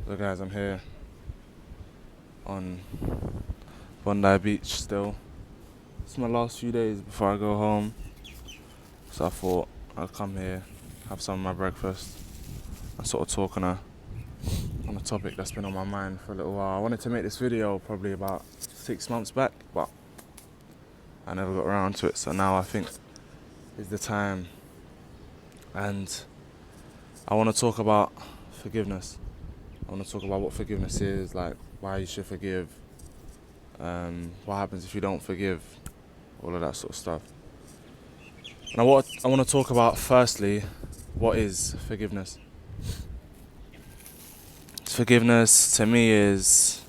So guys, I'm here on Bondi Beach still. It's my last few days before I go home. So I thought I'd come here, have some of my breakfast, and sort of talk on a topic that's been on my mind for a little while. I wanted to make this video probably about 6 months back, but I never got around to it. So now I think is the time. And I want to talk about forgiveness. I want to talk about what forgiveness is, like why you should forgive, what happens if you don't forgive, all of that sort of stuff. And I want to talk about, firstly, what is forgiveness? Forgiveness to me is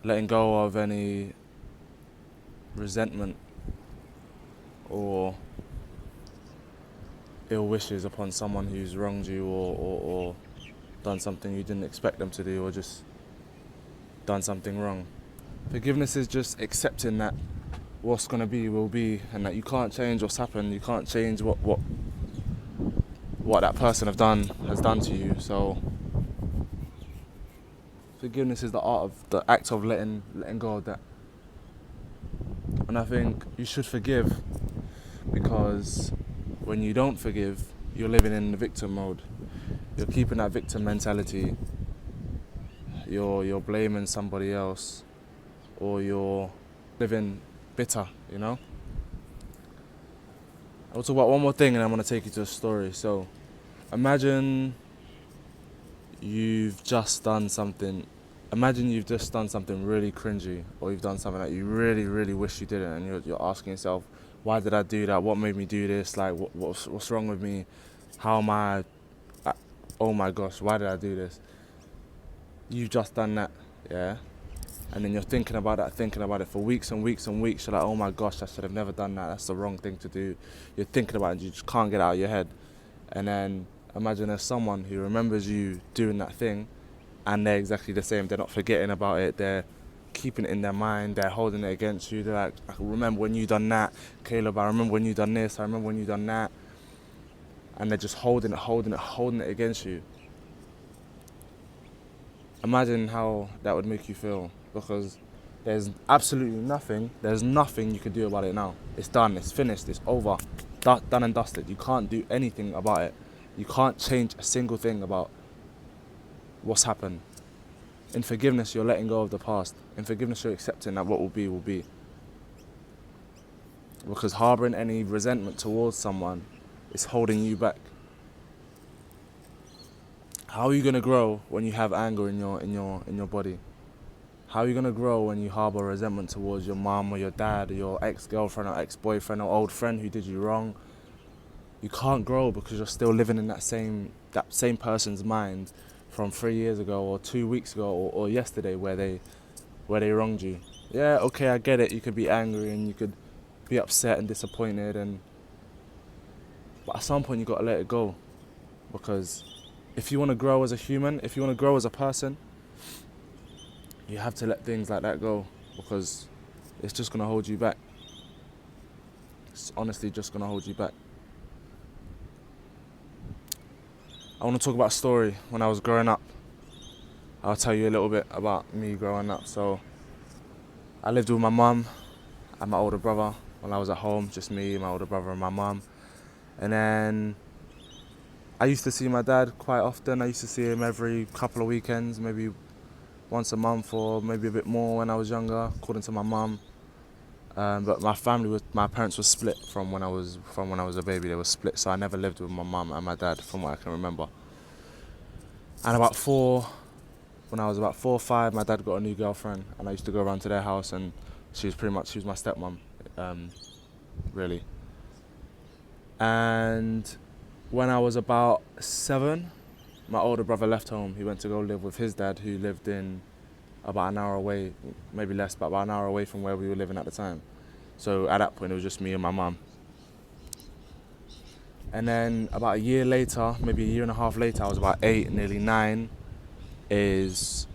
letting go of any resentment or ill wishes upon someone who's wronged you or done something you didn't expect them to do, or just done something wrong. Forgiveness is just accepting that what's going to be will be, and that you can't change what's happened. You can't change what that person has done to you. So forgiveness is the act of letting go of that. And I think you should forgive, because when you don't forgive, you're living in the victim mode. You're keeping that victim mentality. You're blaming somebody else, or you're living bitter, you know? I'll talk about one more thing and I'm going to take you to a story. So imagine you've just done something really cringy, or you've done something that you really, really wish you didn't, and you're asking yourself, why did I do that? What made me do this? Like, what's wrong with me? How am I? Oh my gosh, why did I do this? You've just done that, yeah? And then you're thinking about it for weeks and weeks and weeks. You're like, oh my gosh, I should have never done that. That's the wrong thing to do. You're thinking about it and you just can't get it out of your head. And then imagine there's someone who remembers you doing that thing, and they're exactly the same. They're not forgetting about it. They're keeping it in their mind. They're holding it against you. They're like, I can remember when you done that, Caleb. I remember when you done this. I remember when you done that. And they're just holding it against you. Imagine how that would make you feel, because there's nothing you can do about it now. It's done, it's finished, it's over, done and dusted. You can't do anything about it. You can't change a single thing about what's happened. In forgiveness, you're letting go of the past. In forgiveness, you're accepting that what will be will be. Because harboring any resentment towards someone is holding you back. How are you gonna grow when you have anger in your body? How are you gonna grow when you harbor resentment towards your mom or your dad or your ex-girlfriend or ex-boyfriend or old friend who did you wrong? You can't grow because you're still living in that same person's mind from 3 years ago or 2 weeks ago or yesterday where they wronged you. Yeah, okay, I get it. You could be angry and you could be upset and disappointed, but at some point you gotta let it go, because if you want to grow as a human, if you want to grow as a person, you have to let things like that go, because it's just going to hold you back. It's honestly just going to hold you back. I want to talk about a story when I was growing up. I'll tell you a little bit about me growing up. So I lived with my mum and my older brother when I was at home, just me, my older brother and my mum. And then I used to see my dad quite often. I used to see him every couple of weekends, maybe once a month or maybe a bit more when I was younger, according to my mum. But my parents were split from when I was a baby. They were split, so I never lived with my mum and my dad, from what I can remember. And when I was about 4 or 5, my dad got a new girlfriend, and I used to go around to their house, and she was my stepmom, really. And when I was about 7, my older brother left home. He went to go live with his dad, who lived in about an hour away, maybe less, but about an hour away from where we were living at the time. So at that point, it was just me and my mum. And then about a year later, maybe a year and a half later, I was about 8, nearly 9, is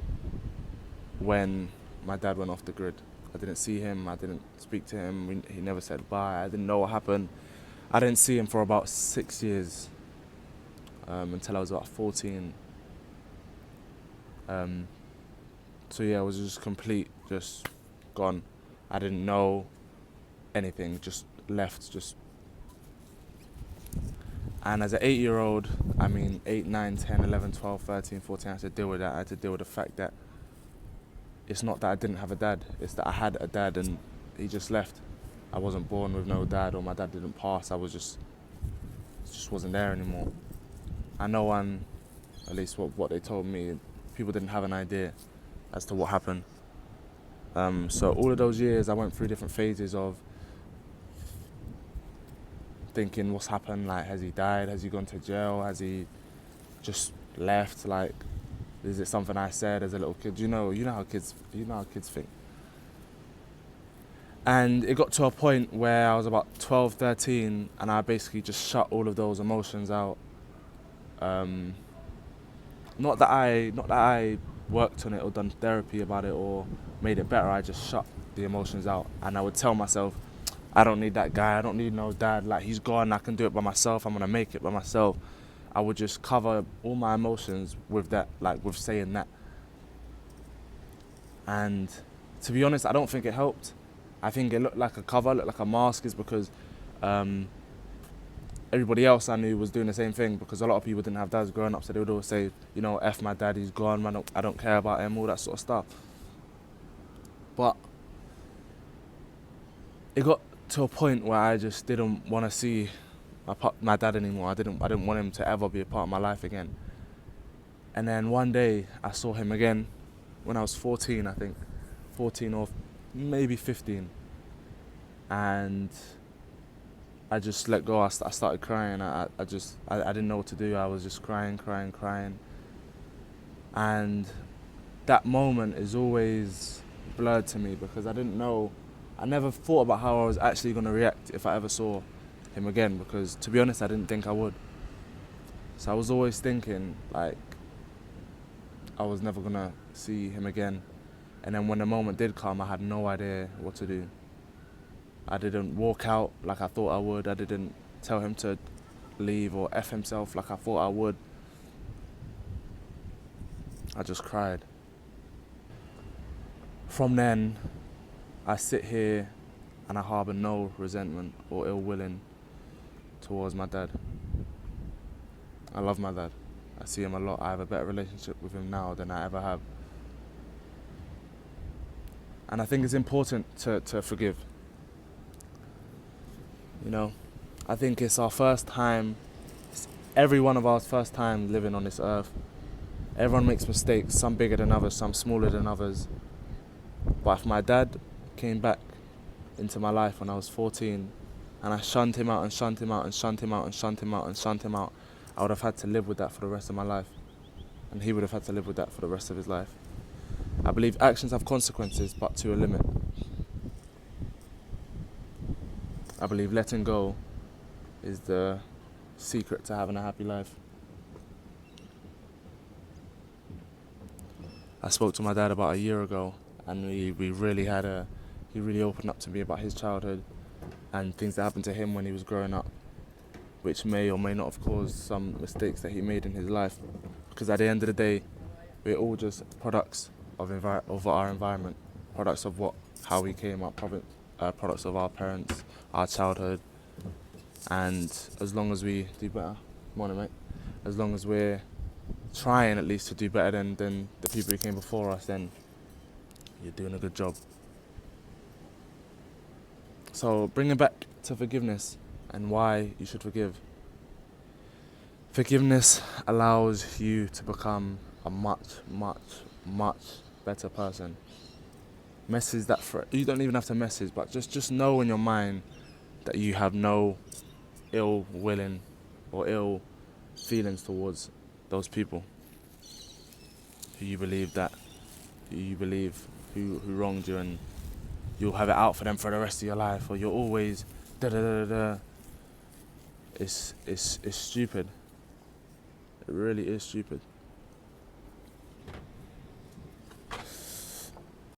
when my dad went off the grid. I didn't see him, I didn't speak to him, he never said bye, I didn't know what happened. I didn't see him for about 6 years, until I was about 14. Um, so yeah, it was just complete, just gone. I didn't know anything, just left, just. And as an 8-year-old, I mean 8, 9, 10, 11, 12, 13, 14, I had to deal with that. I had to deal with the fact that it's not that I didn't have a dad, it's that I had a dad and he just left. I wasn't born with no dad, or my dad didn't pass. I was just wasn't there anymore. And no one, at least what they told me, people didn't have an idea as to what happened. So all of those years I went through different phases of thinking what's happened, like has he died, has he gone to jail, has he just left, like is it something I said as a little kid? You know how kids think. And it got to a point where I was about 12, 13, and I basically just shut all of those emotions out. Not that I worked on it or done therapy about it or made it better. I just shut the emotions out, and I would tell myself, I don't need that guy. I don't need no dad. Like, he's gone. I can do it by myself. I'm gonna make it by myself. I would just cover all my emotions with that, like with saying that. And to be honest, I don't think it helped. I think it looked like a cover, looked like a mask, is because everybody else I knew was doing the same thing, because a lot of people didn't have dads growing up, so they would always say, F my dad, he's gone, man, I don't care about him, all that sort of stuff. But it got to a point where I just didn't want to see my dad anymore. I didn't want him to ever be a part of my life again. And then one day I saw him again when I was 14, I think. 14 or maybe 15. And I just let go. I started crying. I didn't know what to do. I was just crying. And that moment is always blurred to me, because I never thought about how I was actually going to react if I ever saw him again, because to be honest, I didn't think I would. So I was always thinking, like, I was never going to see him again. And then when the moment did come, I had no idea what to do. I didn't walk out like I thought I would. I didn't tell him to leave or F himself like I thought I would. I just cried. From then, I sit here and I harbour no resentment or ill willing towards my dad. I love my dad. I see him a lot. I have a better relationship with him now than I ever have. And I think it's important to forgive. I think it's our first time, it's every one of our first time living on this earth. Everyone makes mistakes, some bigger than others, some smaller than others. But if my dad came back into my life when I was 14 and I shunned him out, I would have had to live with that for the rest of my life. And he would have had to live with that for the rest of his life. I believe actions have consequences, but to a limit. I believe letting go is the secret to having a happy life. I spoke to my dad about a year ago, and we really he really opened up to me about his childhood and things that happened to him when he was growing up, which may or may not have caused some mistakes that he made in his life. Because at the end of the day, we're all just products of our environment, products of how we came up, products of our parents, our childhood. And as long as we do better, morning mate, as long as we're trying at least to do better than the people who came before us, then you're doing a good job. So bringing back to forgiveness and why you should forgive. Forgiveness allows you to become a much, much, much better person. Message that you don't even have to message, but just know in your mind that you have no ill willing or ill feelings towards those people who you believe who wronged you, and you'll have it out for them for the rest of your life, or you're always da da da da. It's stupid. It really is stupid.